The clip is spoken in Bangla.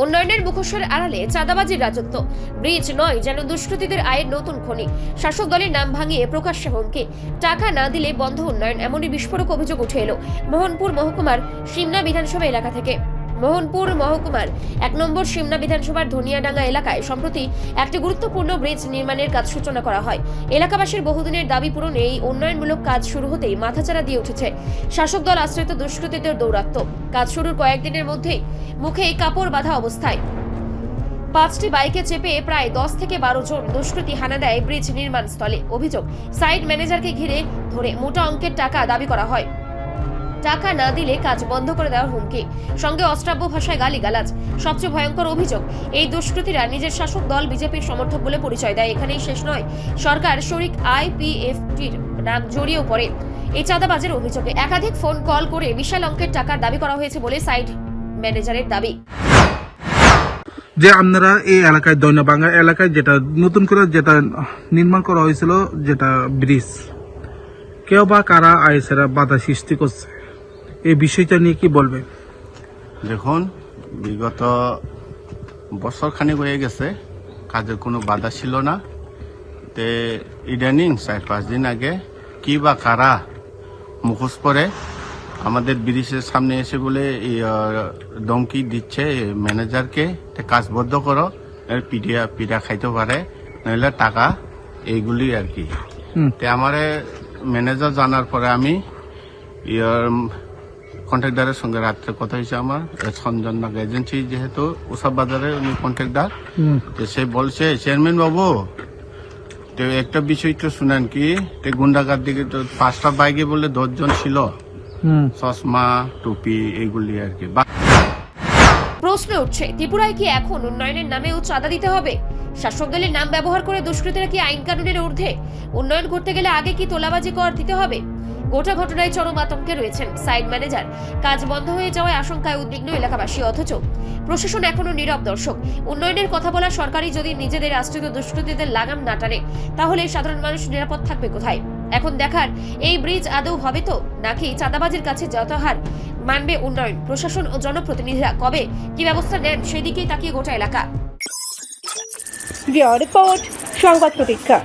উন্নয়নের মুখোশের আড়ালে চাঁদাবাজির রাজত্ব। ব্রিজ নয় যেন দুষ্কৃতীদের আয়ের নতুন খনি। শাসক দলের নাম ভাঙিয়ে প্রকাশ্যে হুমকি, টাকা না দিলে বন্ধ উন্নয়ন, এমনই বিস্ফোরক অভিযোগ উঠে এলো মোহনপুর মহকুমার সিমনা বিধানসভা এলাকা থেকে। মোহনপুর মহকুমার 1 নম্বর সিমনা বিধানসভার ধনিয়াডাঙ্গা এলাকায় সম্প্রতি একটি গুরুত্বপূর্ণ ব্রিজ নির্মাণের কাজ সূচনা করা হয়। এলাকাবাসীর বহুদিনের দাবি পূরণে এই উন্নয়নমূলক কাজ শুরু হতেই মাথাচাড়া দিয়ে উঠেছে শাসক দল আশ্রিত দুষ্কৃতীদের দৌরাত্ম্য। কাজ শুরুর কয়েকদিনের মধ্যেই মুখে কাপড় বাঁধা অবস্থায় 5টি বাইকে চেপে প্রায় 10 থেকে 12 জন দুষ্কৃতী হানা দেয় ব্রিজ নির্মাণ স্থলে। অভিযোগ, সাইট ম্যানেজারকে ঘিরে ধরে মোটা অঙ্কের টাকা দাবি করা হয়। টাকা না দিলে কাজ বন্ধ করে দেওয়ার হুমকি, সঙ্গে অশ্রাব্য ভাষায় গালিগালাজ। সবচেয়ে ভয়ঙ্কর অভিযোগ, এই দুষ্কৃতীরা নিজের শাসক দল বিজেপির সমর্থক বলে পরিচয় দেয়। এখানেই শেষ নয়, সরকার শরিক IPFটির নাম জড়িয়েও পড়ে এই চাঁদাবাজের অভিযোগে। একাধিক ফোন কল করে বিশাল অঙ্কের টাকার দাবি করা হয়েছে বলে সাইট ম্যানেজারের দাবি। যে আপনারা এই এলাকায় দৈনবাঙ্গা এলাকায় যেটা নতুন করে যেটা নির্মাণ করা হয়েছিল, যেটা ব্রিজ, কেউ বা কারা আইসেরা বাধা সৃষ্টি করছে, এই বিষয়টা নিয়ে কি বলবেন? দেখুন, বিগত বছর খানিক হয়ে গেছে, কাজের কোনো বাধা ছিল না। তে ইদানিং 4-5 দিন আগে কি বা কারা মুখোশ পরে আমাদের ব্রিজের সামনে এসে বলে ধমকি দিচ্ছে ম্যানেজারকে, কাজ বদ্ধ করো, পিঠা খাইতে পারে, নইলে টাকা, এইগুলি আর কি। তে আমার ম্যানেজার জানার পরে আমি কন্ট্রাক্টরের সঙ্গে রাত্রে কথা হয়েছে আমার, সঞ্জননাগ এজেন্সি যেহেতু ওসব বাজারের উনি কন্ট্রাক্টর, সে বলছে চেয়ারম্যান বাবু, তো একটা বিষয় তো শুনেন কি, গুন্ডাগার দিকে তো 5টা বাইকে বলে 10 জন ছিল, চশমা টুপি এগুলি আর কি। প্রশ্ন উঠছে, ত্রিপুরায় কি এখন উন্নয়নের নামেও চাঁদা দিতে হবে? শাসক দলের নাম ব্যবহার করে দুষ্কৃতীরা কি আইন কানুনের ঊর্ধ্বে? উন্নয়ন করতে গেলে আগে কি তোলাবাজি কর দিতে হবে? গোটা ঘটনায় চরম আতঙ্কে রয়েছেন সাইট ম্যানেজার। কাজ বন্ধ হয়ে যাওয়ায় আশঙ্কায় উদ্বিগ্ন এলাকাবাসী, অথচ প্রশাসন এখনো নীরব দর্শক। উন্নয়নের কথা বলা সরকারই যদি নিজেদের আশ্রিত দুষ্কৃতীদের লাগাম না টানে, তাহলে সাধারণ মানুষ নিরাপদ থাকবে কোথায়? এখন দেখার, এই ব্রিজ আদৌ হবে তো, নাকি চাঁদাবাজির কাছে যত হার মানবে উন্নয়ন? প্রশাসন ও জনপ্রতিনিধিরা কবে কি ব্যবস্থা নেন, সেদিকেই তাকিয়ে গোটা এলাকা। রিপোর্ট, সংবাদ প্রতীক্ষা।